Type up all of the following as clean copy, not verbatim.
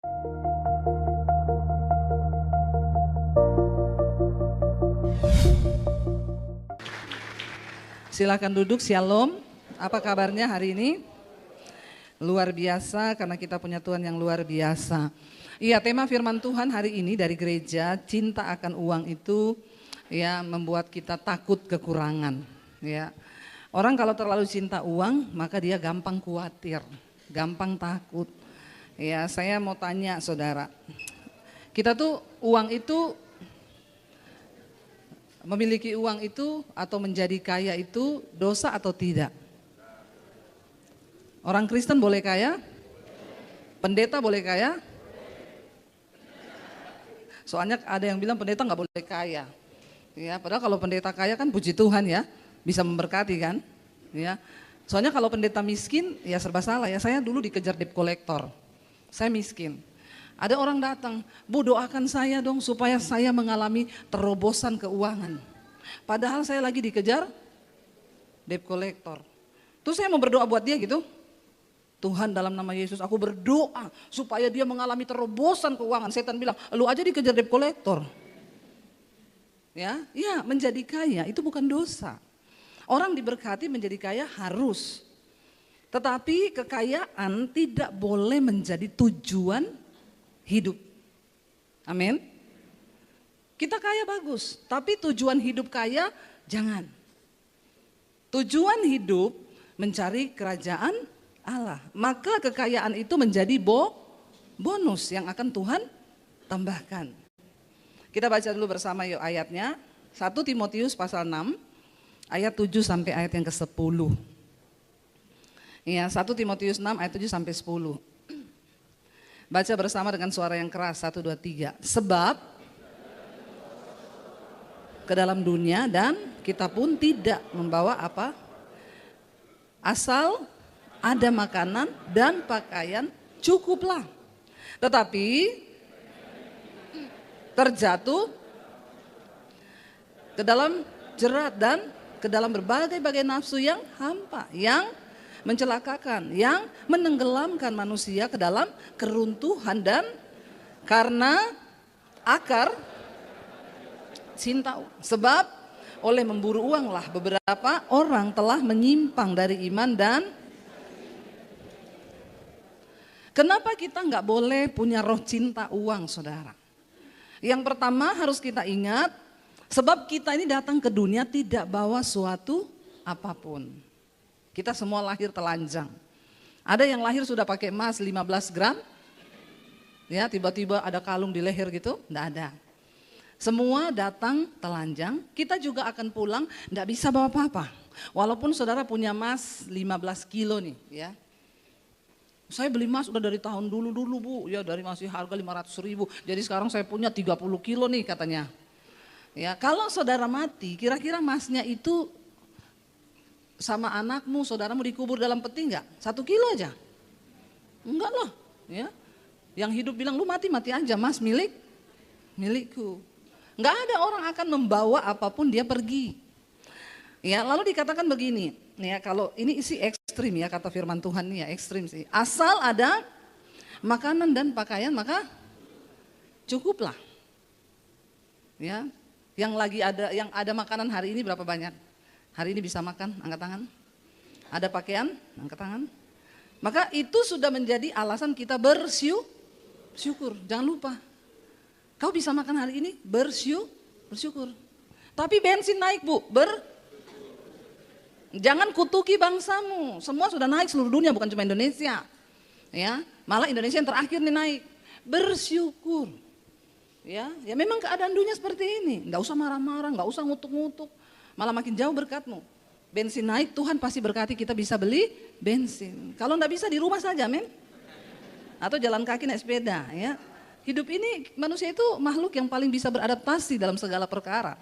Silakan duduk, shalom. Apa kabarnya hari ini? Luar biasa karena kita punya Tuhan yang luar biasa. Iya, tema firman Tuhan hari ini dari gereja, cinta akan uang itu ya membuat kita takut kekurangan. Ya, orang kalau terlalu cinta uang maka dia gampang khawatir, gampang takut. Ya, saya mau tanya saudara, kita tuh uang itu, memiliki uang itu atau menjadi kaya itu dosa atau tidak? Orang Kristen boleh kaya? Pendeta boleh kaya? Soalnya ada yang bilang pendeta nggak boleh kaya. Ya, padahal kalau pendeta kaya kan puji Tuhan ya, bisa memberkati kan? Ya. Soalnya kalau pendeta miskin ya serba salah ya. Saya dulu dikejar debt collector. Saya miskin. Ada orang datang, "Bu, doakan saya dong supaya saya mengalami terobosan keuangan." Padahal saya lagi dikejar debt collector. Terus saya mau berdoa buat dia gitu. Tuhan, dalam nama Yesus aku berdoa supaya dia mengalami terobosan keuangan. Setan bilang, "Lu aja dikejar debt collector." Ya, menjadi kaya itu bukan dosa. Orang diberkati menjadi kaya harus. Tetapi kekayaan tidak boleh menjadi tujuan hidup. Amin. Kita kaya bagus, tapi tujuan hidup kaya jangan. Tujuan hidup mencari kerajaan Allah. Maka kekayaan itu menjadi bonus yang akan Tuhan tambahkan. Kita baca dulu bersama yuk ayatnya. 1 Timotius pasal 6 ayat 7 sampai ayat yang ke-10. Ya, 1 Timotius 6 ayat 7 sampai 10. Baca bersama dengan suara yang keras, 1, 2, 3. Sebab ke dalam dunia dan kita pun tidak membawa apa? Asal ada makanan dan pakaian cukuplah. Tetapi terjatuh ke dalam jerat dan ke dalam berbagai-bagai nafsu yang hampa, yang mencelakakan, yang menenggelamkan manusia ke dalam keruntuhan, dan karena akar cinta. Sebab oleh memburu uanglah beberapa orang telah menyimpang dari iman. Dan kenapa kita nggak boleh punya roh cinta uang, saudara? Yang pertama harus kita ingat, sebab kita ini datang ke dunia tidak bawa suatu apapun. Kita semua lahir telanjang. Ada yang lahir sudah pakai emas 15 gram. Ya, tiba-tiba ada kalung di leher gitu, enggak ada. Semua datang telanjang, kita juga akan pulang enggak bisa bawa apa-apa. Walaupun saudara punya emas 15 kilo nih ya. Saya beli emas udah dari tahun dulu Bu, ya dari masih harga 500.000. Jadi sekarang saya punya 30 kilo nih katanya. Ya, kalau saudara mati, kira-kira emasnya itu sama anakmu, saudaramu dikubur dalam peti enggak? 1 kilo aja? Enggak loh, ya. Yang hidup bilang lu mati aja, mas milikku. Enggak ada orang akan membawa apapun dia pergi. Ya, lalu dikatakan begini, ya kalau ini isi ekstrim ya kata firman Tuhan nih ya, ekstrim sih. Asal ada makanan dan pakaian maka cukuplah. Ya, yang ada makanan hari ini berapa banyak? Hari ini bisa makan, angkat tangan. Ada pakaian, angkat tangan. Maka itu sudah menjadi alasan kita bersyukur. Jangan lupa, kau bisa makan hari ini, bersyukur. Tapi bensin naik Bu, jangan kutuki bangsamu. Semua sudah naik seluruh dunia, bukan cuma Indonesia. Ya, malah Indonesia yang terakhir nih naik. Bersyukur. Ya memang keadaan dunia seperti ini. Enggak usah marah-marah, enggak usah ngutuk-ngutuk. Malah makin jauh berkatmu. Bensin naik, Tuhan pasti berkati kita bisa beli bensin. Kalau enggak bisa di rumah saja, men. Atau jalan kaki naik sepeda, ya. Hidup ini manusia itu makhluk yang paling bisa beradaptasi dalam segala perkara.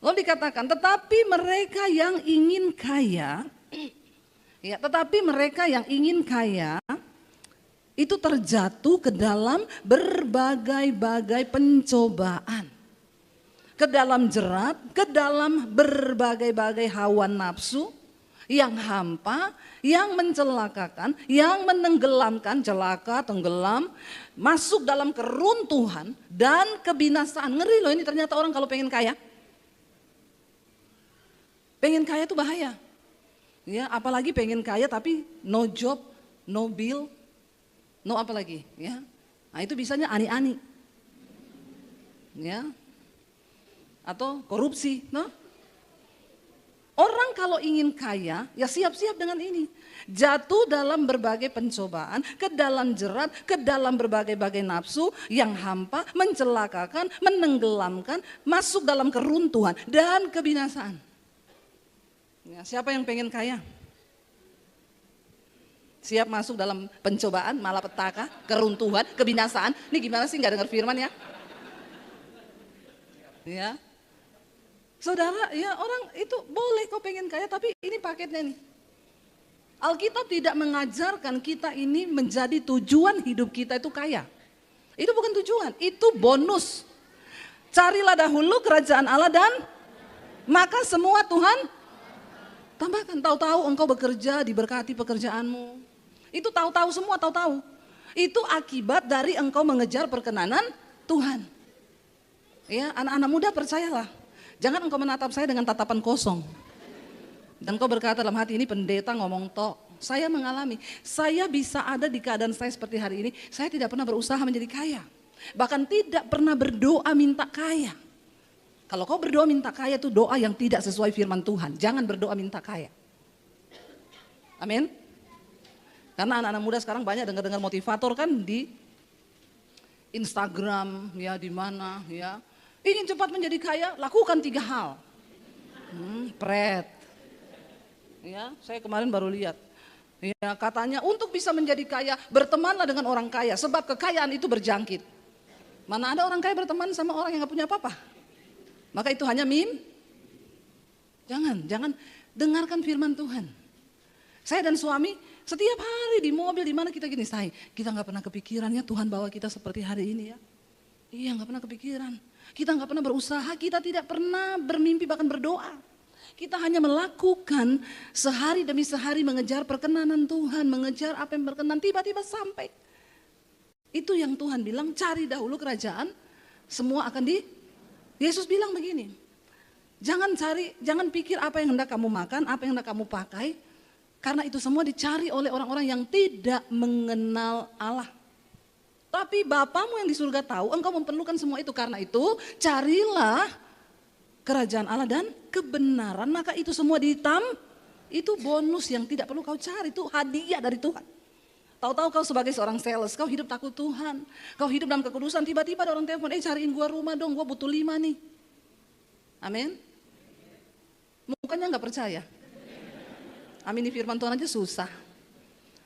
Lalu dikatakan, tetapi mereka yang ingin kaya, ya, tetapi mereka yang ingin kaya itu terjatuh ke dalam berbagai-bagai pencobaan. Ke dalam jerat, ke dalam berbagai-bagai hawa nafsu, yang hampa, yang mencelakakan, yang menenggelamkan, celaka, tenggelam, masuk dalam keruntuhan dan kebinasaan. Ngeri loh ini ternyata orang kalau pengen kaya. Pengen kaya itu bahaya. Ya, apalagi pengen kaya tapi no job, no bill, no apa lagi, ya. Nah, itu bisanya ani-ani. Ya. Atau korupsi, no? Orang kalau ingin kaya, ya siap-siap dengan ini. Jatuh dalam berbagai pencobaan, ke dalam jerat, ke dalam berbagai-bagai nafsu yang hampa, mencelakakan, menenggelamkan, masuk dalam keruntuhan dan kebinasaan. Ya, siapa yang pengen kaya? Siap masuk dalam pencobaan, malapetaka, keruntuhan, kebinasaan. Ini gimana sih, nggak dengar firman ya? Ya. Saudara, ya orang itu boleh kau pengen kaya, tapi ini paketnya nih. Alkitab tidak mengajarkan kita ini menjadi tujuan hidup kita itu kaya. Itu bukan tujuan, itu bonus. Carilah dahulu kerajaan Allah dan maka semua Tuhan tambahkan. Tahu-tahu engkau bekerja, diberkati pekerjaanmu. Itu tahu-tahu semua, tahu-tahu. Itu akibat dari engkau mengejar perkenanan Tuhan. Ya, anak-anak muda percayalah. Jangan engkau menatap saya dengan tatapan kosong. Dan kau berkata dalam hati, ini pendeta ngomong tok. Saya mengalami, saya bisa ada di keadaan saya seperti hari ini. Saya tidak pernah berusaha menjadi kaya. Bahkan tidak pernah berdoa minta kaya. Kalau kau berdoa minta kaya itu doa yang tidak sesuai firman Tuhan. Jangan berdoa minta kaya. Amin. Karena anak-anak muda sekarang banyak dengar-dengar motivator kan di Instagram, ya di mana, ya. Ingin cepat menjadi kaya, lakukan 3 hal. Pret. Ya, saya kemarin baru lihat. Ya, katanya untuk bisa menjadi kaya, bertemanlah dengan orang kaya. Sebab kekayaan itu berjangkit. Mana ada orang kaya berteman sama orang yang gak punya apa-apa. Maka itu hanya Jangan dengarkan firman Tuhan. Saya dan suami setiap hari di mobil di mana kita gini, kita gak pernah kepikirannya Tuhan bawa kita seperti hari ini ya. Iya gak pernah kepikiran. Kita nggak pernah berusaha, kita tidak pernah bermimpi bahkan berdoa. Kita hanya melakukan sehari demi sehari mengejar perkenanan Tuhan, mengejar apa yang berkenan, tiba-tiba sampai. Itu yang Tuhan bilang, cari dahulu kerajaan, semua akan Yesus bilang begini, jangan pikir apa yang hendak kamu makan, apa yang hendak kamu pakai, karena itu semua dicari oleh orang-orang yang tidak mengenal Allah. Tapi Bapamu yang di surga tahu engkau memerlukan semua itu. Karena itu carilah kerajaan Allah dan kebenaran. Maka itu semua itu bonus yang tidak perlu kau cari. Itu hadiah dari Tuhan. Tahu-tahu kau sebagai seorang sales, kau hidup takut Tuhan. Kau hidup dalam kekudusan, tiba-tiba ada orang telepon, cariin gua rumah dong, gua butuh 5 nih. Amin. Mukanya gak percaya. Amin, di firman Tuhan aja susah.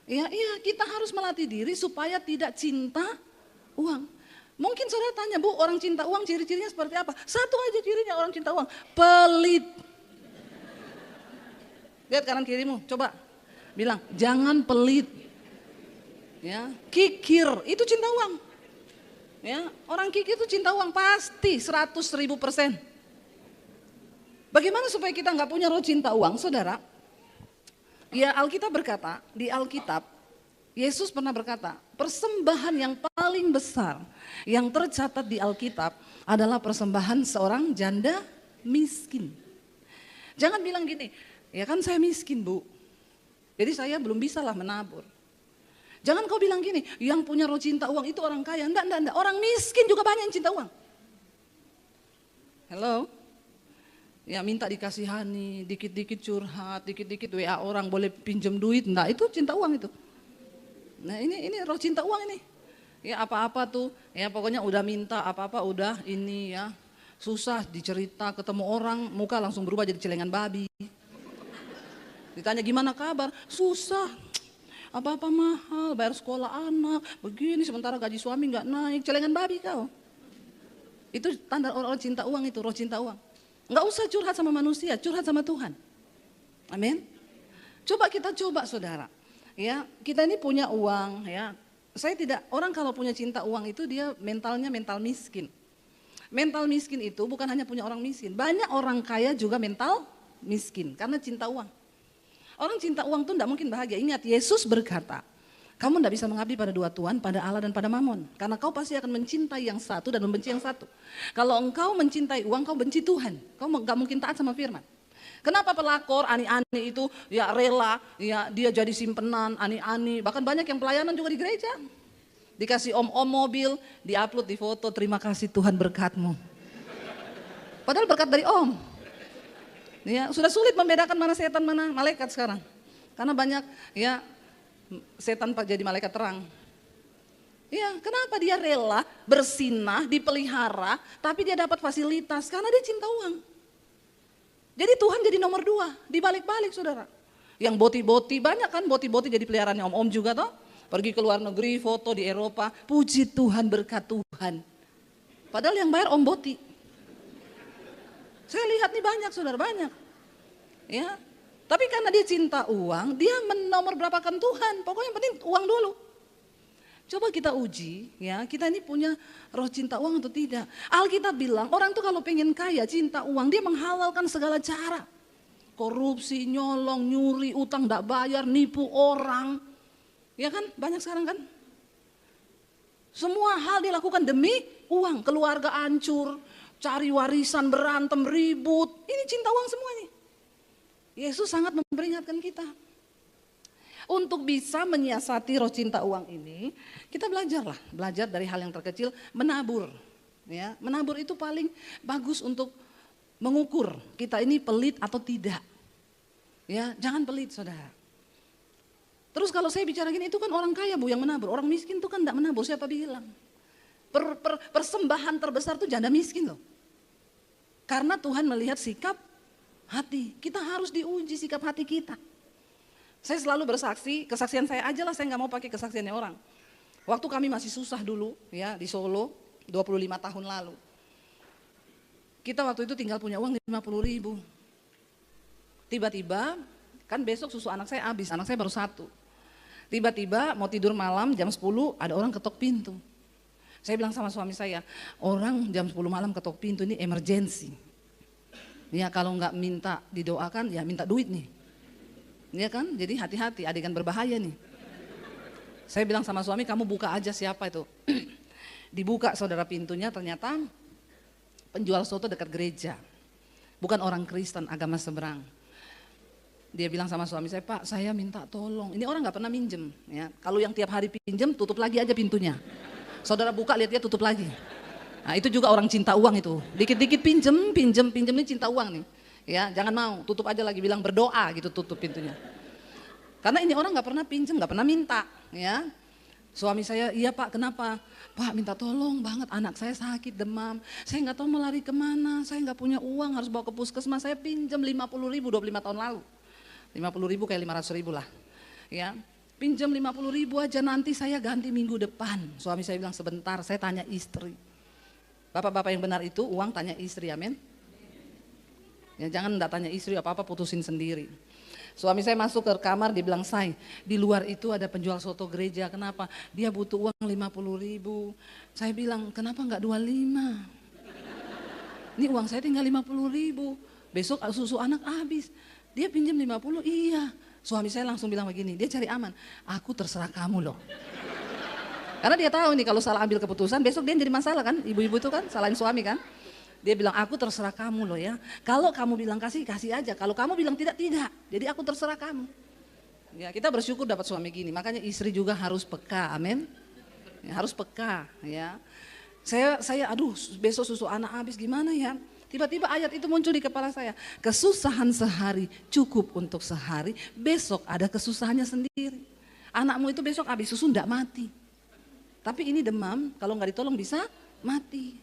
Iya, kita harus melatih diri supaya tidak cinta uang. Mungkin saudara tanya, Bu, orang cinta uang ciri-cirinya seperti apa? Satu aja cirinya orang cinta uang, pelit. Lihat kanan kirimu, coba bilang, jangan pelit. Ya, kikir, itu cinta uang. Ya, orang kikir itu cinta uang pasti 100.000%. Bagaimana supaya kita nggak punya roh cinta uang, saudara? Ya, Alkitab berkata, di Alkitab, Yesus pernah berkata, persembahan yang paling besar yang tercatat di Alkitab adalah persembahan seorang janda miskin. Jangan bilang gini, ya kan saya miskin Bu, jadi saya belum bisa lah menabur. Jangan kau bilang gini, yang punya roh cinta uang itu orang kaya. Enggak. Orang miskin juga banyak yang cinta uang. Hello? Ya minta dikasihani, dikit-dikit curhat, dikit-dikit WA orang boleh pinjam duit, enggak, itu cinta uang itu. Nah ini roh cinta uang ini. Ya apa-apa tuh, ya pokoknya udah minta apa-apa udah ini ya. Susah dicerita, ketemu orang muka langsung berubah jadi celengan babi. Ditanya gimana kabar, susah. Apa-apa mahal, bayar sekolah anak, begini sementara gaji suami enggak naik, celengan babi kau. Itu tanda orang cinta uang itu, roh cinta uang. Enggak usah curhat sama manusia, curhat sama Tuhan. Amin. Coba kita saudara. Ya, kita ini punya uang ya. Orang kalau punya cinta uang itu dia mentalnya mental miskin. Mental miskin itu bukan hanya punya orang miskin. Banyak orang kaya juga mental miskin karena cinta uang. Orang cinta uang tuh tidak mungkin bahagia. Ingat, Yesus berkata, kamu tidak bisa mengabdi pada dua tuan, pada Allah dan pada Mamon. Karena kau pasti akan mencintai yang satu dan membenci yang satu. Kalau engkau mencintai uang, kau benci Tuhan. Kau gak mungkin taat sama firman. Kenapa pelakor, ani-ani itu ya rela, ya dia jadi simpenan, ani-ani. Bahkan banyak yang pelayanan juga di gereja. Dikasih om-om mobil, diupload di foto, terima kasih Tuhan berkatmu. Padahal berkat dari om. Ya, sudah sulit membedakan mana setan, mana malaikat sekarang. Karena banyak ya setan jadi malaikat terang. Ya, kenapa dia rela bersinah, dipelihara, tapi dia dapat fasilitas? Karena dia cinta uang. Jadi Tuhan jadi nomor 2, dibalik-balik saudara. Yang boti-boti, banyak kan boti-boti jadi peliharaannya om-om juga toh. Pergi ke luar negeri, foto di Eropa, puji Tuhan berkat Tuhan. Padahal yang bayar om boti. Saya lihat nih banyak saudara, banyak. Ya, tapi karena dia cinta uang, dia menomor berapaakan Tuhan. Pokoknya yang penting uang dulu. Coba kita uji, ya kita ini punya roh cinta uang atau tidak. Alkitab bilang orang tuh kalau pengen kaya, cinta uang, dia menghalalkan segala cara. Korupsi, nyolong, nyuri, utang tidak bayar, nipu orang. Ya kan, banyak sekarang kan. Semua hal dilakukan demi uang, keluarga hancur, cari warisan, berantem, ribut. Ini cinta uang semuanya. Yesus sangat memperingatkan kita. Untuk bisa menyiasati roh cinta uang ini, kita belajar dari hal yang terkecil, menabur. Ya, menabur itu paling bagus untuk mengukur kita ini pelit atau tidak. Ya, jangan pelit saudara. Terus kalau saya bicara gini, itu kan orang kaya Bu yang menabur, orang miskin itu kan tidak menabur, siapa bilang? Persembahan terbesar itu janda miskin loh. Karena Tuhan melihat sikap hati, kita harus diuji sikap hati kita. Saya selalu bersaksi, kesaksian saya aja lah, saya nggak mau pakai kesaksiannya orang. Waktu kami masih susah dulu ya di Solo, 25 tahun lalu. Kita waktu itu tinggal punya uang 50.000. Tiba-tiba, kan besok susu anak saya habis, anak saya baru 1. Tiba-tiba mau tidur malam jam 10 ada orang ketok pintu. Saya bilang sama suami saya, orang jam 10 malam ketok pintu ini emergency. Ya kalau nggak minta didoakan ya minta duit nih. Ya kan, jadi hati-hati, adegan berbahaya nih. Saya bilang sama suami, kamu buka aja siapa itu. Dibuka saudara pintunya, ternyata penjual soto dekat gereja. Bukan orang Kristen, agama seberang. Dia bilang sama suami saya, Pak saya minta tolong. Ini orang gak pernah minjem. Ya. Kalau yang tiap hari pinjem, tutup lagi aja pintunya. Saudara buka, lihat dia tutup lagi. Nah itu juga orang cinta uang itu. Dikit-dikit pinjem ini cinta uang nih. Ya, jangan mau, tutup aja lagi, bilang berdoa gitu, tutup pintunya. Karena ini orang gak pernah pinjem, gak pernah minta. Ya. Suami saya, iya Pak kenapa? Pak minta tolong banget, anak saya sakit demam. Saya gak tahu mau lari kemana, saya gak punya uang, harus bawa ke puskesmas. Saya pinjem 50.000 25 tahun lalu. 50.000 kayak 500.000 lah. Ya, pinjam 50.000 aja, nanti saya ganti minggu depan. Suami saya bilang sebentar, saya tanya istri. Bapak-bapak yang benar itu uang tanya istri, amin. Ya, jangan enggak tanya istri apa-apa, putusin sendiri. Suami saya masuk ke kamar, dia bilang, say di luar itu ada penjual soto gereja, kenapa? Dia butuh uang 50.000. Saya bilang, kenapa enggak 25? Ini uang saya tinggal 50.000. Besok susu anak habis. Dia pinjam 50, iya. Suami saya langsung bilang begini, dia cari aman. Aku terserah kamu loh. Karena dia tahu nih kalau salah ambil keputusan, besok dia jadi masalah kan. Ibu-ibu itu kan, salahin suami kan. Dia bilang, aku terserah kamu loh ya. Kalau kamu bilang kasih, kasih aja. Kalau kamu bilang tidak, tidak. Jadi aku terserah kamu. Ya, kita bersyukur dapat suami gini. Makanya istri juga harus peka, amin. Ya, harus peka ya. Saya aduh besok susu anak habis gimana ya. Tiba-tiba ayat itu muncul di kepala saya. Kesusahan sehari cukup untuk sehari, besok ada kesusahannya sendiri. Anakmu itu besok habis susu enggak mati. Tapi ini demam, kalau nggak ditolong bisa mati.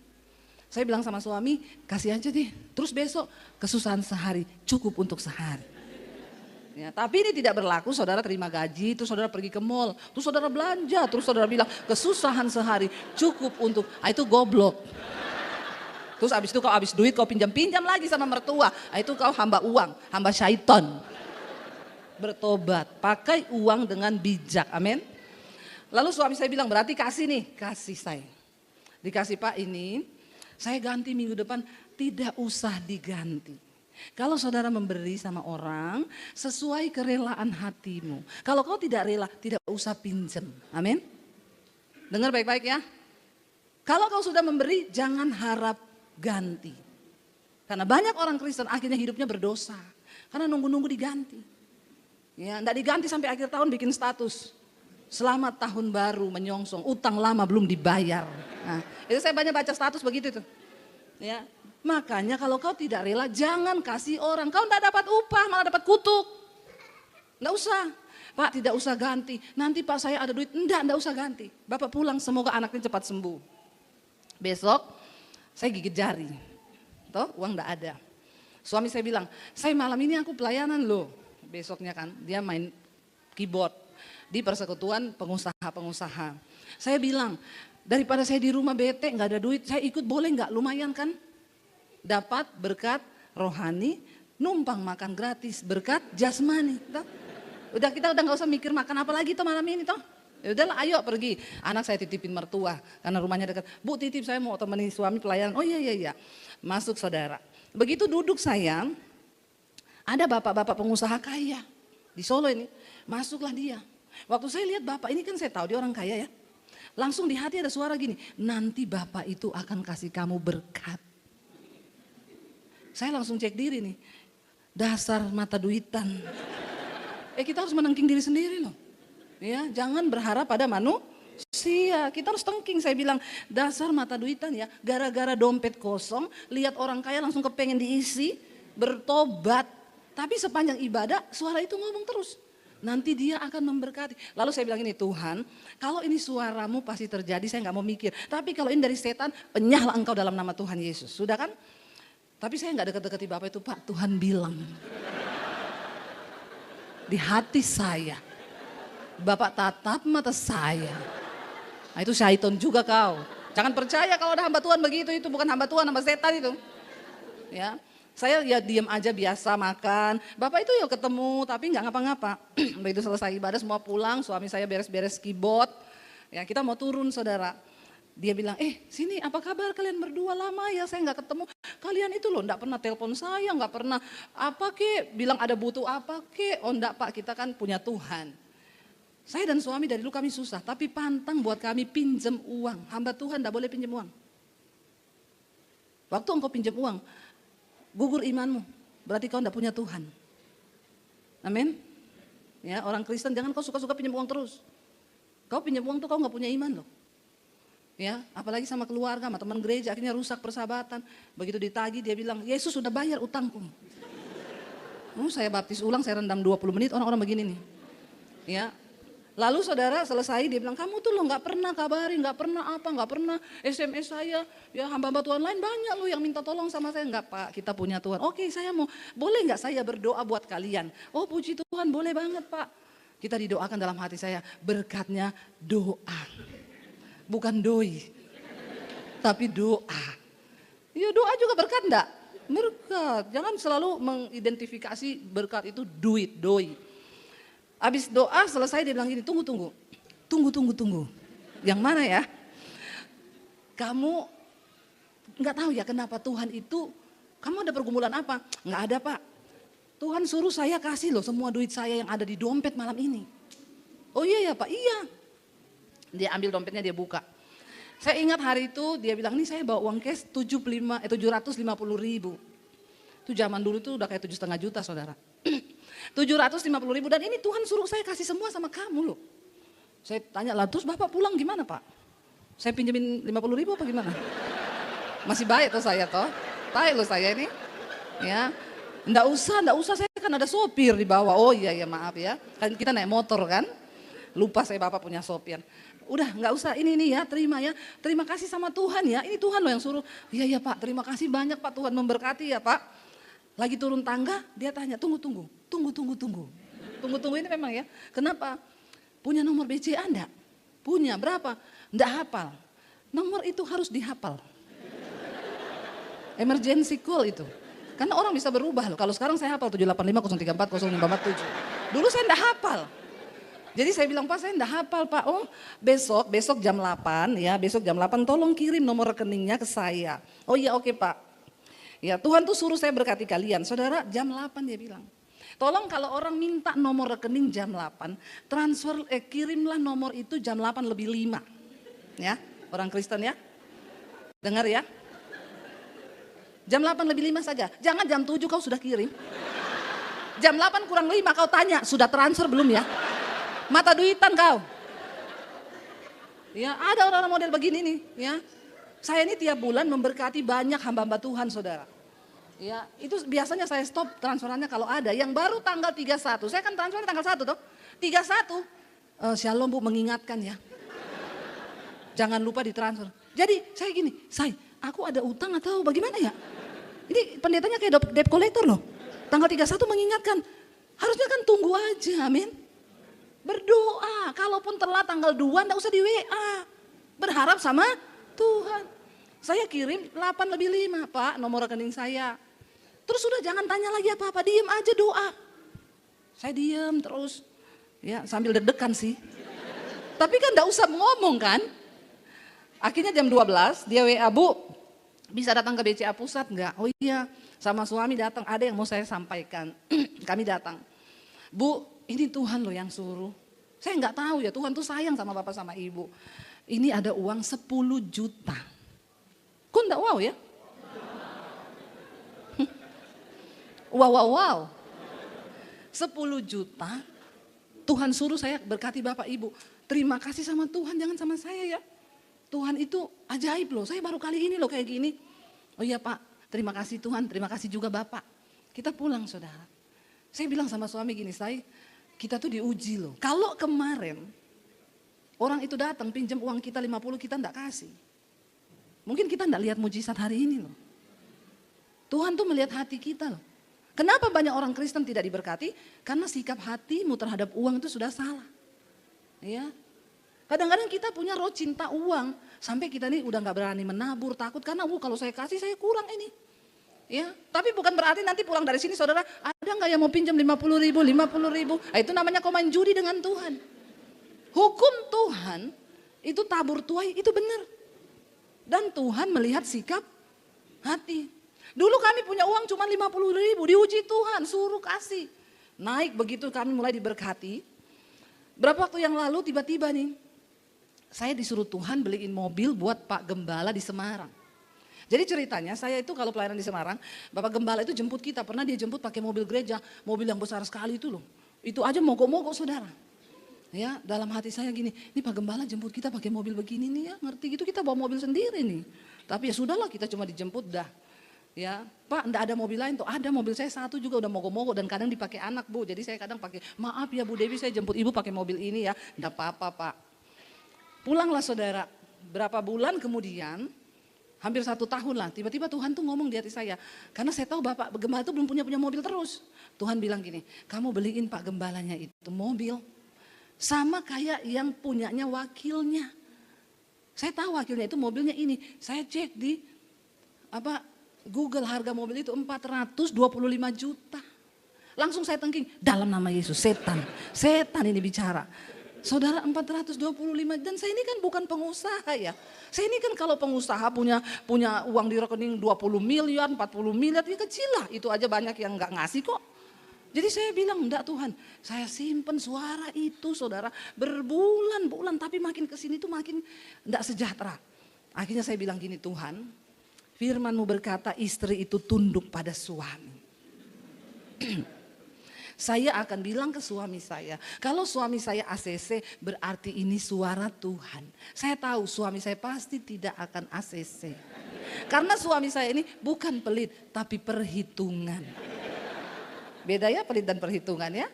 Saya bilang sama suami, kasih aja deh. Terus besok kesusahan sehari cukup untuk sehari. Ya, tapi ini tidak berlaku saudara terima gaji, terus saudara pergi ke mall, terus saudara belanja, terus saudara bilang kesusahan sehari cukup untuk, itu goblok. Terus abis itu kau habis duit kau pinjam-pinjam lagi sama mertua, itu kau hamba uang, hamba syaiton. Bertobat, pakai uang dengan bijak, amin. Lalu suami saya bilang berarti kasih nih, kasih saya. Dikasih Pak ini, saya ganti minggu depan, tidak usah diganti. Kalau saudara memberi sama orang sesuai kerelaan hatimu. Kalau kau tidak rela, tidak usah pinjam. Amin. Dengar baik-baik ya. Kalau kau sudah memberi, jangan harap ganti. Karena banyak orang Kristen akhirnya hidupnya berdosa. Karena nunggu-nunggu diganti. Ya, enggak diganti sampai akhir tahun bikin status. Selamat tahun baru menyongsong, utang lama belum dibayar. Nah, itu saya banyak baca status begitu tuh. Ya, makanya kalau kau tidak rela, jangan kasih orang. Kau enggak dapat upah, malah dapat kutuk. Enggak usah. Pak, tidak usah ganti. Nanti Pak saya ada duit. Enggak usah ganti. Bapak pulang, semoga anaknya cepat sembuh. Besok saya gigit jari. Toh, uang enggak ada. Suami saya bilang, saya malam ini aku pelayanan loh. Besoknya kan, dia main keyboard di persekutuan pengusaha-pengusaha. Saya bilang, daripada saya di rumah bete nggak ada duit, saya ikut boleh nggak? Lumayan kan? Dapat berkat rohani, numpang makan gratis, berkat jasmani. Toh? Kita udah nggak usah mikir makan apa lagi toh malam ini toh. Ya udahlah, ayo pergi. Anak saya titipin mertua karena rumahnya dekat. Bu, titip saya mau temani suami pelayanan. Oh iya. Masuk saudara. Begitu duduk saya, ada bapak-bapak pengusaha kaya di Solo ini. Masuklah dia. Waktu saya lihat bapak ini kan saya tahu dia orang kaya ya. Langsung di hati ada suara gini, nanti bapak itu akan kasih kamu berkat. Saya langsung cek diri nih, dasar mata duitan. Kita harus menengking diri sendiri loh. Ya, jangan berharap pada manusia. Kita harus tengking, saya bilang dasar mata duitan ya. Gara-gara dompet kosong, lihat orang kaya langsung kepengen diisi, bertobat. Tapi sepanjang ibadah suara itu ngomong terus. Nanti dia akan memberkati. Lalu saya bilang ini, Tuhan kalau ini suaramu pasti terjadi, saya gak mau mikir. Tapi kalau ini dari setan, penyahlah engkau dalam nama Tuhan Yesus. Sudah kan? Tapi saya gak dekat-dekati Bapak itu, Pak Tuhan bilang. Di hati saya. Bapak tatap mata saya. Nah, itu syaitan juga kau. Jangan percaya kalau ada hamba Tuhan begitu, itu bukan hamba Tuhan, hamba setan itu. Ya. Saya ya diam aja biasa makan. Bapak itu ya ketemu tapi nggak ngapa-ngapa. Begitu selesai ibadah semua pulang, suami saya beres-beres keyboard. Ya kita mau turun saudara. Dia bilang, sini apa kabar kalian berdua, lama ya saya nggak ketemu. Kalian itu loh nggak pernah telepon saya, nggak pernah apa ke, bilang ada butuh apa ke. Oh enggak Pak, kita kan punya Tuhan. Saya dan suami dari dulu kami susah, tapi pantang buat kami pinjam uang. Hamba Tuhan nggak boleh pinjam uang. Waktu engkau pinjam uang, gugur imanmu, berarti kau tidak punya Tuhan. Amin. Ya, orang Kristen jangan kau suka-suka pinjam uang terus. Kau pinjam uang tuh kau nggak punya iman loh. Ya, apalagi sama keluarga, sama teman gereja, akhirnya rusak persahabatan. Begitu ditagih dia bilang, Yesus sudah bayar utangku. Saya baptis ulang, saya rendam 20 menit, orang-orang begini nih. Ya. Lalu saudara selesai dia bilang, kamu tuh lo gak pernah kabarin, gak pernah apa, gak pernah SMS saya. Ya hamba-hamba Tuhan lain banyak lo yang minta tolong sama saya. Enggak Pak, kita punya Tuhan. Oke saya mau, boleh gak saya berdoa buat kalian? Oh puji Tuhan, boleh banget Pak. Kita didoakan dalam hati saya, berkatnya doa. Bukan doi, tapi doa. Ya doa juga berkat enggak? Berkat, jangan selalu mengidentifikasi berkat itu duit, doi. Habis doa selesai dia bilang gini, tunggu. Yang mana ya? Kamu nggak tahu ya kenapa Tuhan itu, kamu ada pergumulan apa? Nggak ada Pak. Tuhan suruh saya kasih loh semua duit saya yang ada di dompet malam ini. Oh iya ya Pak, iya. Dia ambil dompetnya, dia buka. Saya ingat hari itu dia bilang, ini saya bawa uang cash 750.000. Itu zaman dulu tuh udah kayak 7,5 juta saudara. 750.000 dan ini Tuhan suruh saya kasih semua sama kamu loh. Saya tanya lah, terus Bapak pulang gimana Pak? Saya pinjemin 50.000 apa gimana? Masih baik tuh saya toh. Baik loh saya ini. Ya. Enggak usah saya kan ada sopir di bawah. Oh iya maaf ya. Kan kita naik motor kan. Lupa saya Bapak punya sopir. Udah nggak usah ini ya, terima ya. Terima kasih sama Tuhan ya. Ini Tuhan loh yang suruh. Iya Pak, terima kasih banyak Pak, Tuhan memberkati ya Pak. Lagi turun tangga, dia tanya, tunggu. Tunggu ini memang ya. Kenapa? Punya nomor BCA enggak? Punya, berapa? Enggak hafal. Nomor itu harus dihafal. Emergency call itu. Karena orang bisa berubah loh. Kalau sekarang saya hafal 785 034 0547. Dulu saya enggak hafal. Jadi saya bilang, Pak saya enggak hafal Pak. Oh besok jam 8 ya. Besok jam 8 tolong kirim nomor rekeningnya ke saya. Oh iya oke Pak. Ya, Tuhan tuh suruh saya berkati kalian. Saudara, jam 8 dia bilang. Tolong kalau orang minta nomor rekening jam 8, kirimlah nomor itu jam 8 lebih 5. Ya, orang Kristen ya. Dengar ya. Jam 8 lebih 5 saja. Jangan jam 7 kau sudah kirim. Jam 8 kurang 5 kau tanya, sudah transfer belum ya? Mata duitan kau. Ya, ada orang-orang model begini nih, ya. Saya ini tiap bulan memberkati banyak hamba-hamba Tuhan, saudara. Ya, itu biasanya saya stop transferannya kalau ada. Yang baru tanggal 31, saya kan transfer tanggal 1 toh. 31, Shalom Bu mengingatkan ya. Jangan lupa ditransfer. Jadi saya gini, aku ada utang atau bagaimana ya? Ini pendetanya kayak debt collector loh. Tanggal 31 mengingatkan. Harusnya kan tunggu aja, amin. Berdoa, kalaupun telat tanggal 2 enggak usah di WA. Berharap sama Tuhan. Saya kirim 8 lebih 5, Pak, nomor rekening saya. Terus sudah jangan tanya lagi apa-apa, diem aja doa. Saya diem terus, ya sambil deg-degan sih. Tapi kan enggak usah ngomong kan. Akhirnya jam 12, dia WA, Bu, bisa datang ke BCA Pusat enggak? Oh iya, sama suami datang, ada yang mau saya sampaikan. Kami datang. Bu, ini Tuhan loh yang suruh. Saya enggak tahu ya, Tuhan tuh sayang sama Bapak sama Ibu. Ini ada uang 10 juta. Kok enggak wow ya? Wow. 10 juta, Tuhan suruh saya berkati Bapak Ibu. Terima kasih sama Tuhan, jangan sama saya ya. Tuhan itu ajaib loh, saya baru kali ini loh kayak gini. Oh iya Pak, terima kasih Tuhan, terima kasih juga Bapak. Kita pulang saudara. Saya bilang sama suami gini, kita tuh diuji loh. Kalau kemarin orang itu datang pinjam uang kita 50, kita enggak kasih. Mungkin kita enggak lihat mujizat hari ini loh. Tuhan tuh melihat hati kita loh. Kenapa banyak orang Kristen tidak diberkati? Karena sikap hatimu terhadap uang itu sudah salah. Ya. Kadang-kadang kita punya roh cinta uang. Sampai kita ini udah gak berani menabur, takut. Karena kalau saya kasih saya kurang ini. Ya, tapi bukan berarti nanti pulang dari sini saudara, ada gak yang mau pinjam 50 ribu. Nah, itu namanya kau main judi dengan Tuhan. Hukum Tuhan itu tabur tuai, itu benar. Dan Tuhan melihat sikap hati. Dulu kami punya uang cuma 50 ribu, diuji Tuhan, suruh kasih. Naik begitu kami mulai diberkati. Berapa waktu yang lalu tiba-tiba nih, saya disuruh Tuhan beliin mobil buat Pak Gembala di Semarang. Jadi ceritanya saya itu kalau pelayanan di Semarang, Bapak Gembala itu jemput kita, pernah dia jemput pakai mobil gereja, mobil yang besar sekali itu loh. Itu aja mogok-mogok saudara. Ya, dalam hati saya gini, ini Pak Gembala jemput kita pakai mobil begini nih ya, ngerti gitu kita bawa mobil sendiri nih. Tapi ya sudahlah kita cuma dijemput dah. Ya, Pak enggak ada mobil lain tuh, ada mobil saya satu juga udah mogok-mogok dan kadang dipakai anak Bu. Jadi saya kadang pakai, maaf ya Bu Dewi saya jemput ibu pakai mobil ini ya, enggak apa-apa Pak. Pulanglah saudara, berapa bulan kemudian, hampir 1 tahun lah, tiba-tiba Tuhan tuh ngomong di hati saya. Karena saya tahu Bapak Gembala itu belum punya mobil terus. Tuhan bilang gini, kamu beliin Pak Gembalanya itu mobil, sama kayak yang punyanya wakilnya. Saya tahu wakilnya itu mobilnya ini, saya cek di Google harga mobil itu 425 juta. Langsung saya tengking, dalam nama Yesus, setan ini bicara. Saudara 425, dan saya ini kan bukan pengusaha ya. Saya ini kan kalau pengusaha punya uang di rekening 20 miliar, 40 miliar, ya kecil lah. Itu aja banyak yang gak ngasih kok. Jadi saya bilang, enggak Tuhan, saya simpen suara itu saudara berbulan-bulan, tapi makin kesini tuh makin enggak sejahtera. Akhirnya saya bilang gini, Tuhan, firman-Mu berkata istri itu tunduk pada suami. Saya akan bilang ke suami saya, kalau suami saya ACC berarti ini suara Tuhan. Saya tahu suami saya pasti tidak akan ACC. Karena suami saya ini bukan pelit, tapi perhitungan. Beda ya pelit dan perhitungan ya.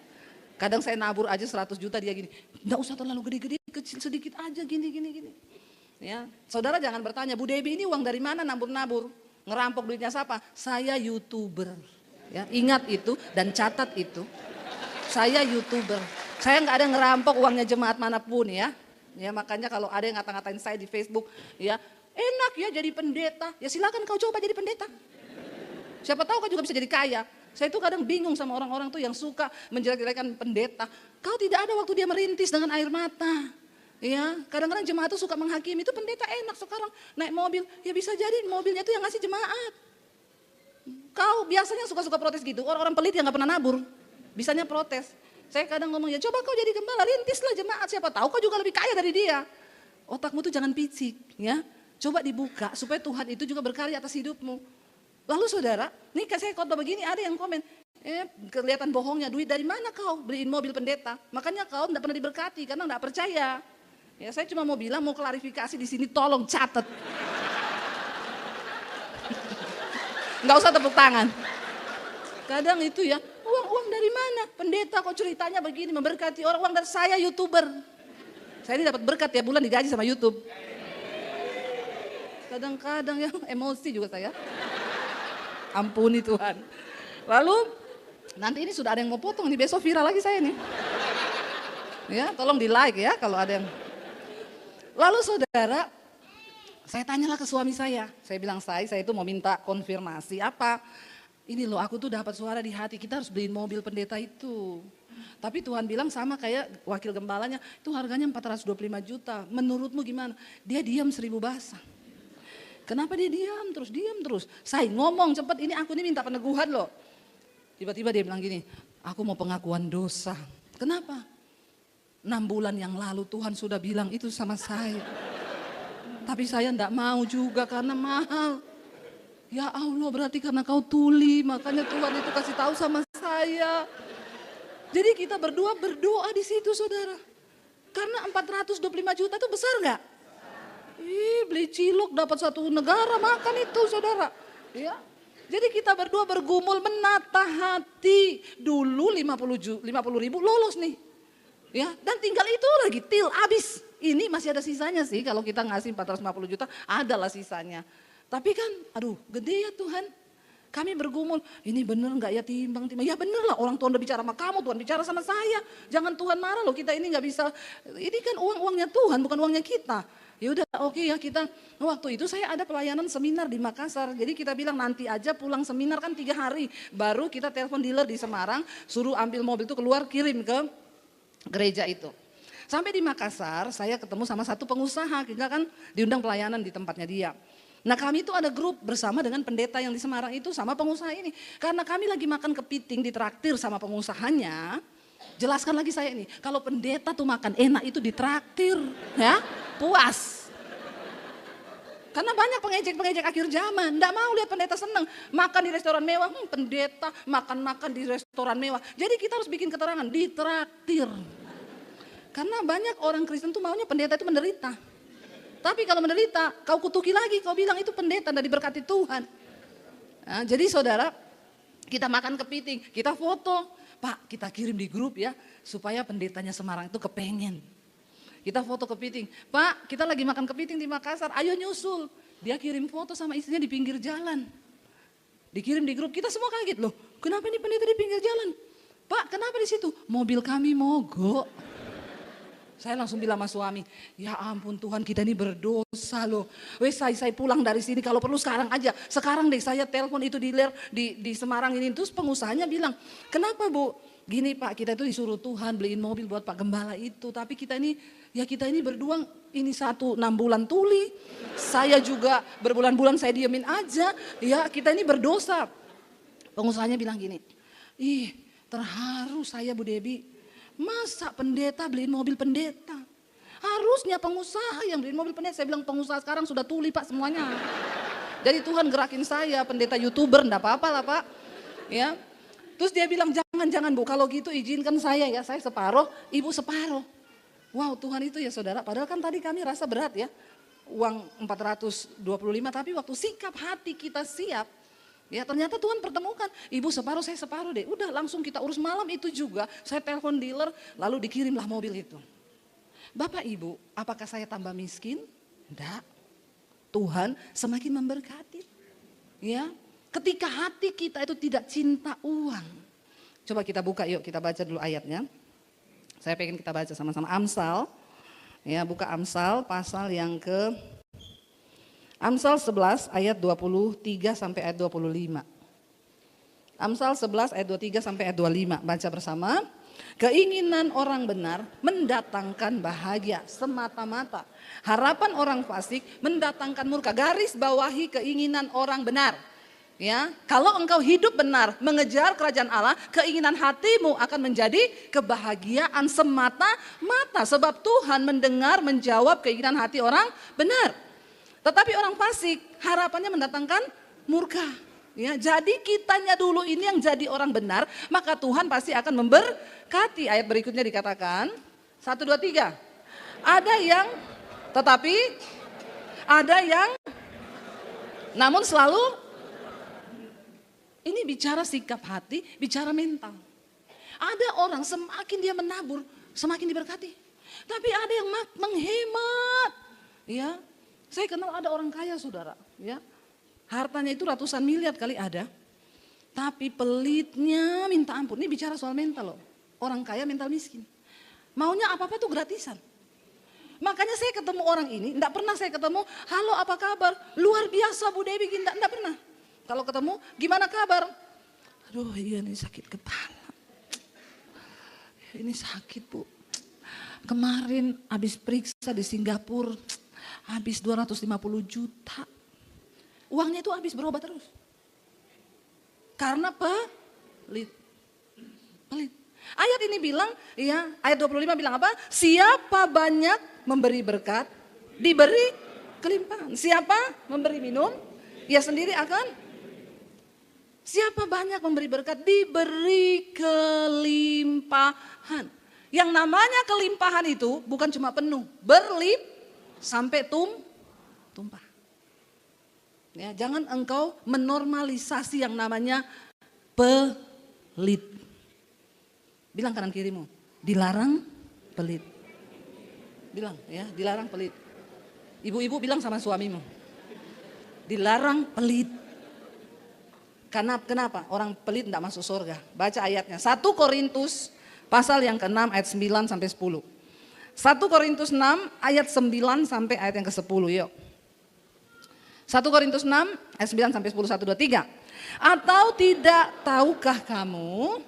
Kadang saya nabur aja 100 juta dia gini, enggak usah terlalu gede-gede, kecil sedikit aja gini. Ya, saudara jangan bertanya, Bu Debbie ini uang dari mana nabur-nabur? Ngerampok duitnya siapa? Saya YouTuber. Ya, ingat itu dan catat itu. Saya YouTuber. Saya nggak ada ngerampok uangnya jemaat manapun ya. Ya makanya kalau ada yang ngata-ngatain saya di Facebook, ya enak ya jadi pendeta. Ya silakan kau coba jadi pendeta. Siapa tahu kau juga bisa jadi kaya. Saya itu kadang bingung sama orang-orang tuh yang suka menjelek-jelekan pendeta. Kau tidak ada waktu dia merintis dengan air mata. Ya, kadang-kadang jemaat itu suka menghakimi, itu pendeta enak sekarang naik mobil, ya bisa jadi mobilnya itu yang ngasih jemaat. Kau biasanya suka-suka protes gitu, orang-orang pelit yang gak pernah nabur, bisanya protes. Saya kadang ngomong, ya coba kau jadi gembala, rintislah jemaat, siapa tahu kau juga lebih kaya dari dia. Otakmu tuh jangan picik, ya. Coba dibuka supaya Tuhan itu juga berkarya atas hidupmu. Lalu saudara, nih saya khotbah begini ada yang komen, kelihatan bohongnya, duit dari mana kau beliin mobil pendeta? Makanya kau tidak pernah diberkati karena tidak percaya. Ya saya cuma mau bilang, mau klarifikasi di sini, tolong catat. Nggak usah tepuk tangan. Kadang itu ya, uang dari mana? Pendeta kok ceritanya begini, memberkati orang, uang dari saya YouTuber. Saya ini dapat berkat ya bulan digaji sama YouTube. Kadang-kadang ya emosi juga saya. Ampuni Tuhan. Lalu nanti ini sudah ada yang mau potong, ini besok viral lagi saya nih. Ya, tolong di like ya kalau ada yang. Lalu saudara, saya tanyalah ke suami saya bilang saya itu mau minta konfirmasi apa. Ini loh aku tuh dapat suara di hati, kita harus beliin mobil pendeta itu. Tapi Tuhan bilang sama kayak wakil gembalanya, itu harganya 425 juta. Menurutmu gimana? Dia diam 1000 bahasa. Kenapa dia diam terus? Saya ngomong cepet, ini aku ini minta peneguhan loh. Tiba-tiba dia bilang gini, aku mau pengakuan dosa. Kenapa? 6 bulan yang lalu Tuhan sudah bilang itu sama saya. Tapi saya enggak mau juga karena mahal. Ya Allah, berarti karena kau tuli, makanya Tuhan itu kasih tahu sama saya. Jadi kita berdua berdoa di situ saudara. Karena 425 juta itu besar enggak? Beli cilok dapat satu negara makan itu saudara. Ya. Jadi kita berdua bergumul menata hati. Dulu 50 ribu lolos nih. Ya, dan tinggal itu lagi habis. Ini masih ada sisanya sih kalau kita ngasih 450 juta adalah sisanya. Tapi kan aduh gede ya Tuhan. Kami bergumul, ini bener gak ya timbang. Ya bener lah, orang Tuhan udah bicara sama kamu, Tuhan bicara sama saya. Jangan Tuhan marah loh, kita ini gak bisa. Ini kan uangnya Tuhan bukan uangnya kita. Ya udah oke ya kita, waktu itu saya ada pelayanan seminar di Makassar. Jadi kita bilang nanti aja pulang seminar kan 3 hari. Baru kita telepon dealer di Semarang, suruh ambil mobil itu keluar kirim ke gereja itu. Sampai di Makassar saya ketemu sama satu pengusaha, kita kan diundang pelayanan di tempatnya dia. Nah kami itu ada grup bersama dengan pendeta yang di Semarang itu sama pengusaha ini. Karena kami lagi makan kepiting ditraktir sama pengusahanya, jelaskan lagi saya ini, kalau pendeta tuh makan enak itu ditraktir, ya puas. Karena banyak pengejek-pengejek akhir zaman, enggak mau lihat pendeta senang. Makan di restoran mewah, pendeta makan-makan di restoran mewah. Jadi kita harus bikin keterangan, ditraktir. Karena banyak orang Kristen tuh maunya pendeta itu menderita. Tapi kalau menderita, kau kutuki lagi, kau bilang itu pendeta dan diberkati Tuhan. Nah, jadi saudara, kita makan kepiting, kita foto. Pak, kita kirim di grup ya, supaya pendetanya Semarang itu kepengen. Kita foto kepiting, Pak kita lagi makan kepiting di Makassar, ayo nyusul. Dia kirim foto sama istrinya di pinggir jalan. Dikirim di grup, kita semua kaget loh. Kenapa ini pendeta di pinggir jalan? Pak kenapa di situ? Mobil kami mogok. Saya langsung bilang sama suami, ya ampun Tuhan kita ini berdosa loh. Wes saya pulang dari sini kalau perlu sekarang aja. Sekarang deh saya telepon itu dealer di Semarang ini. Terus pengusahanya bilang, kenapa Bu? Gini Pak kita itu disuruh Tuhan beliin mobil buat Pak Gembala itu. Tapi kita ini berdua ini 6 bulan tuli. Saya juga berbulan-bulan saya diemin aja. Ya kita ini berdosa. Pengusahanya bilang gini, terharu saya Bu Debbie. Masa pendeta beliin mobil pendeta? Harusnya pengusaha yang beliin mobil pendeta. Saya bilang pengusaha sekarang sudah tuli Pak semuanya. Jadi Tuhan gerakin saya pendeta YouTuber enggak apa-apa lah Pak. Ya. Terus dia bilang jangan Bu kalau gitu izinkan saya ya. Saya separuh, Ibu separuh. Wow Tuhan itu ya saudara. Padahal kan tadi kami rasa berat ya. Uang 425 tapi waktu sikap hati kita siap. Ya ternyata Tuhan pertemukan, ibu separuh saya separuh deh. Udah langsung kita urus malam itu juga. Saya telepon dealer lalu dikirimlah mobil itu. Bapak ibu apakah saya tambah miskin? Enggak. Tuhan semakin memberkati. Ya, ketika hati kita itu tidak cinta uang. Coba kita buka yuk kita baca dulu ayatnya. Saya pengen kita baca sama-sama Amsal. Ya buka Amsal pasal yang ke Amsal 11 ayat 23 sampai ayat 25. Amsal 11 ayat 23 sampai ayat 25. Baca bersama. Keinginan orang benar mendatangkan bahagia semata-mata. Harapan orang fasik mendatangkan murka. Garis bawahi keinginan orang benar. Ya, kalau engkau hidup benar mengejar kerajaan Allah, keinginan hatimu akan menjadi kebahagiaan semata-mata. Sebab Tuhan mendengar, menjawab keinginan hati orang benar. Tetapi orang fasik harapannya mendatangkan murka. Ya, jadi kitanya dulu ini yang jadi orang benar, maka Tuhan pasti akan memberkati. Ayat berikutnya dikatakan, 1, 2, 3. Ada yang, tetapi ada yang, namun selalu. Ini bicara sikap hati, bicara mental. Ada orang semakin dia menabur, semakin diberkati. Tapi ada yang menghemat. Ya, saya kenal ada orang kaya saudara. Ya, hartanya itu ratusan miliar kali ada. Tapi pelitnya minta ampun. Ini bicara soal mental loh. Orang kaya mental miskin. Maunya apa-apa tuh gratisan. Makanya saya ketemu orang ini, enggak pernah saya ketemu, halo apa kabar? Luar biasa Bu Dewi, enggak pernah. Kalau ketemu, gimana kabar? Aduh iya nih sakit kepala. Ini sakit Bu. Kemarin habis periksa di Singapura, habis 250 juta. Uangnya itu habis berobat terus. Karena pelit. Ayat ini bilang, ya ayat 25 bilang apa? Siapa banyak memberi berkat, diberi kelimpahan. Siapa memberi minum, ia sendiri akan. Siapa banyak memberi berkat, diberi kelimpahan. Yang namanya kelimpahan itu bukan cuma penuh, sampai tumpah. Ya, jangan engkau menormalisasi yang namanya pelit. Bilang kanan kirimu, dilarang pelit. Bilang ya, dilarang pelit. Ibu-ibu bilang sama suamimu, dilarang pelit. Kenapa? Orang pelit tidak masuk surga. Baca ayatnya. 1 Korintus pasal yang ke-6 ayat 9 sampai 10. 1 Korintus 6 ayat 9 sampai ayat yang ke-10. Yuk. 1 Korintus 6 ayat 9 sampai 10. 1, 2, 3. Atau tidak tahukah kamu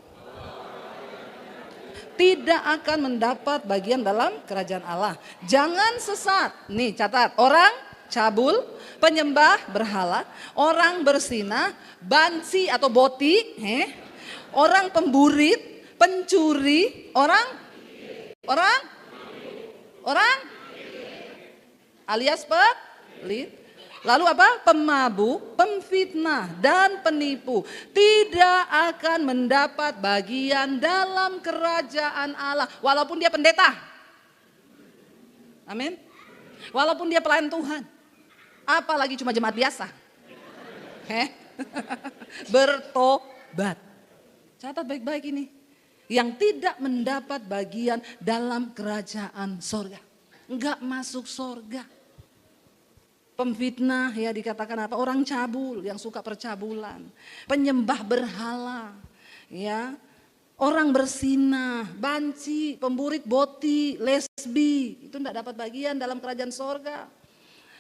tidak akan mendapat bagian dalam kerajaan Allah. Jangan sesat. Nih catat, orang cabul, penyembah berhala, orang bersinah, bansi atau boti, orang pemburit, pencuri, orang alias pelit. Lalu apa? Pemabuk, pemfitnah dan penipu tidak akan mendapat bagian dalam kerajaan Allah walaupun dia pendeta. Amin. Walaupun dia pelayan Tuhan. Apalagi cuma jemaat biasa. Bertobat. Catat baik-baik ini. Yang tidak mendapat bagian dalam kerajaan sorga. Enggak masuk sorga. Pemfitnah ya dikatakan apa? Orang cabul yang suka percabulan. Penyembah berhala. Ya. Orang bersinah, banci, pemburit boti, lesbi. Itu enggak dapat bagian dalam kerajaan sorga.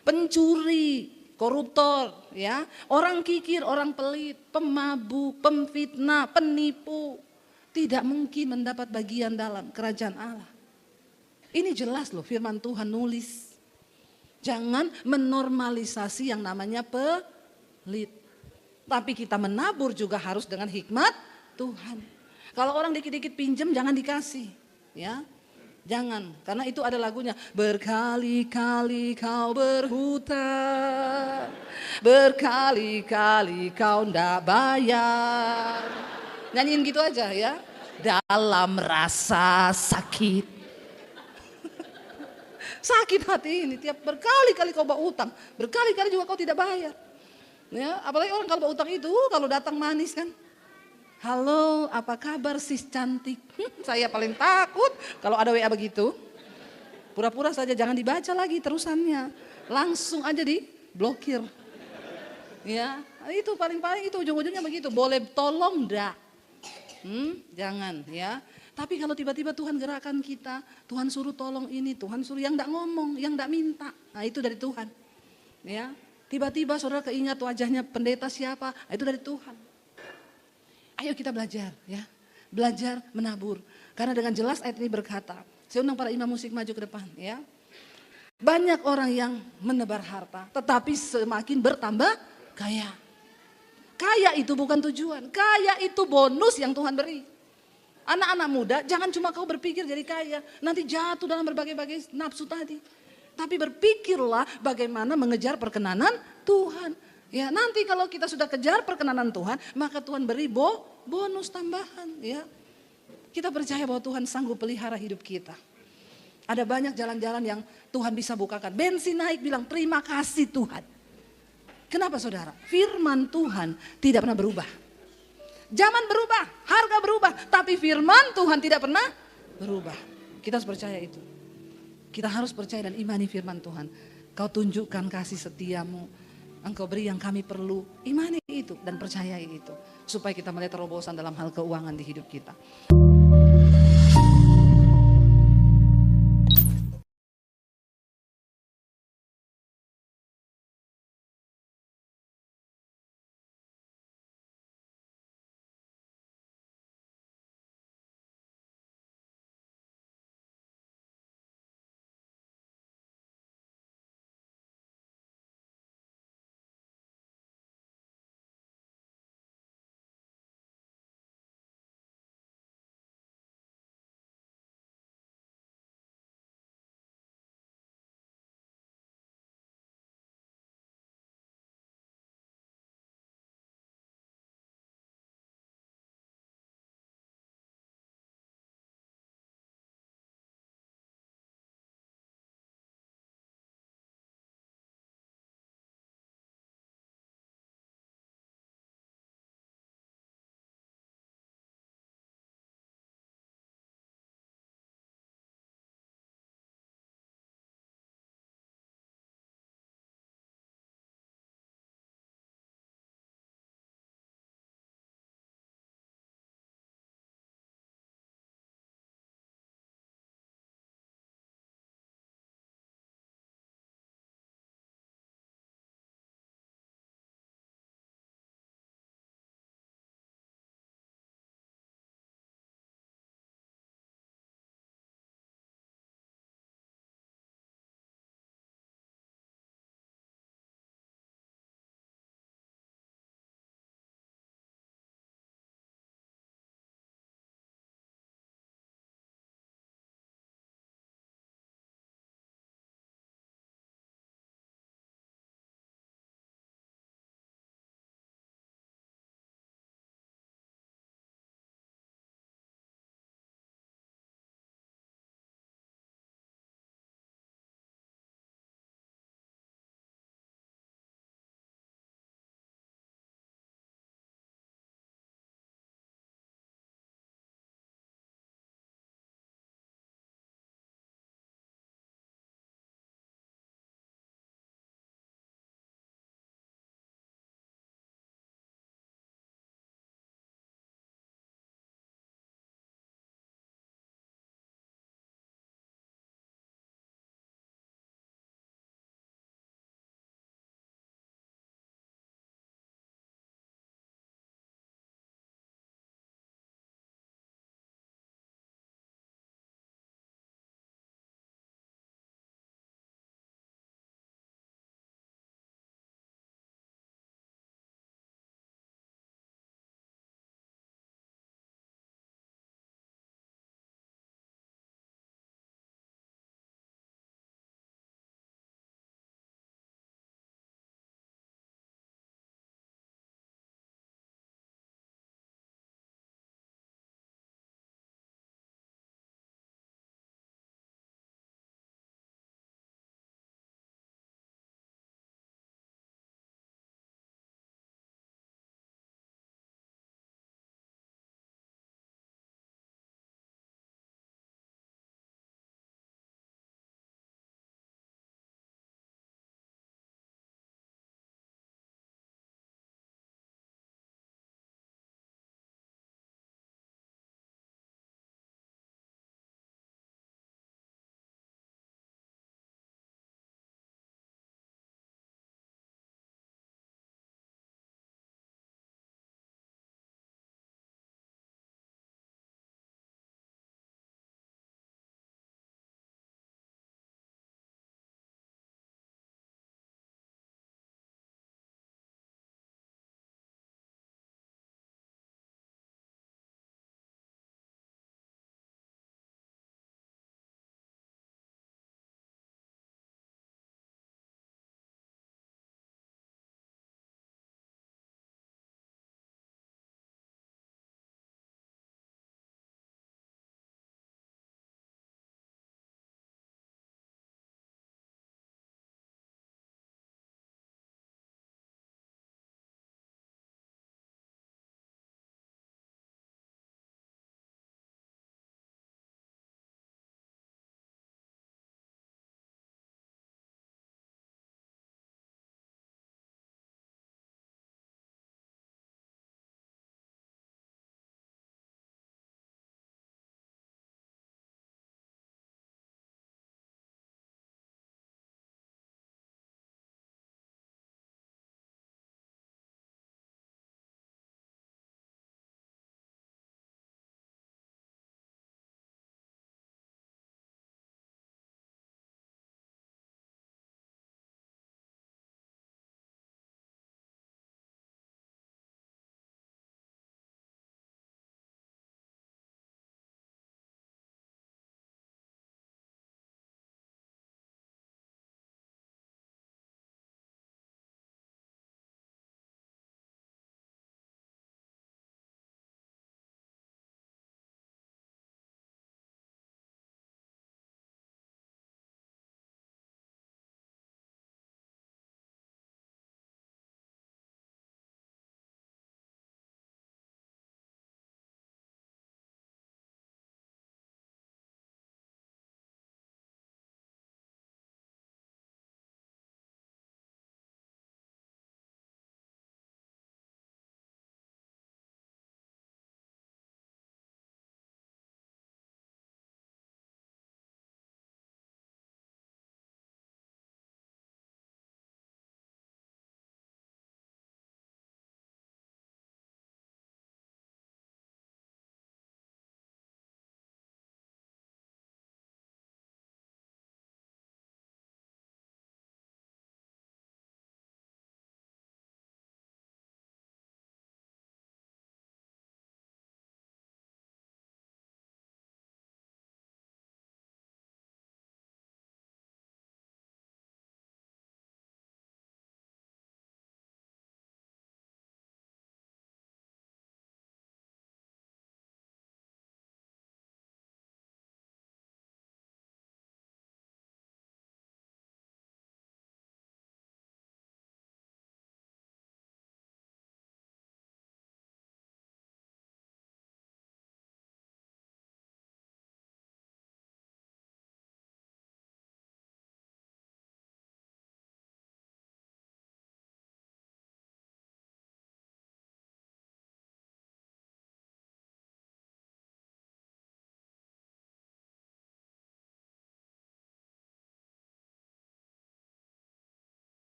Pencuri, koruptor, ya, orang kikir, orang pelit, pemabuk, pemfitnah, penipu, tidak mungkin mendapat bagian dalam kerajaan Allah. Ini jelas loh firman Tuhan nulis. Jangan menormalisasi yang namanya pelit. Tapi kita menabur juga harus dengan hikmat Tuhan. Kalau orang dikit-dikit pinjam jangan dikasih, ya. Jangan, karena itu ada lagunya. Berkali-kali kau berhutang, berkali-kali kau ndak bayar. Nyanyiin gitu aja ya. Dalam rasa sakit. Sakit hati ini, tiap berkali-kali kau bawa utang, berkali-kali juga kau tidak bayar. Ya, apalagi orang kalau bawa utang itu, kalau datang manis kan. Halo, apa kabar sis cantik? Saya paling takut kalau ada WA begitu. Pura-pura saja, jangan dibaca lagi terusannya. Langsung aja diblokir. Ya, itu paling-paling itu ujung-ujungnya begitu. Boleh tolong enggak? Jangan ya. Tapi kalau tiba-tiba Tuhan gerakan kita, Tuhan suruh tolong ini, Tuhan suruh yang enggak ngomong, yang enggak minta. Nah itu dari Tuhan. Ya, tiba-tiba saudara keingat wajahnya pendeta siapa, nah, itu dari Tuhan. Ayo kita belajar ya, belajar menabur. Karena dengan jelas ayat ini berkata, saya undang para imam musik maju ke depan ya. Banyak orang yang menebar harta, tetapi semakin bertambah kaya. Kaya itu bukan tujuan, kaya itu bonus yang Tuhan beri. Anak-anak muda, jangan cuma kau berpikir jadi kaya, nanti jatuh dalam berbagai-bagai nafsu tadi. Tapi berpikirlah bagaimana mengejar perkenanan Tuhan. Ya, nanti kalau kita sudah kejar perkenanan Tuhan, maka Tuhan beri bonus tambahan. Ya, kita percaya bahwa Tuhan sanggup pelihara hidup kita. Ada banyak jalan-jalan yang Tuhan bisa bukakan. Bensin naik, bilang terima kasih Tuhan. Kenapa saudara? Firman Tuhan tidak pernah berubah. Zaman berubah, harga berubah, tapi firman Tuhan tidak pernah berubah. Kita harus percaya itu. Kita harus percaya dan imani firman Tuhan. Kau tunjukkan kasih setiamu, Engkau beri yang kami perlu. Imani itu dan percayai itu. Supaya kita melihat terobosan dalam hal keuangan di hidup kita.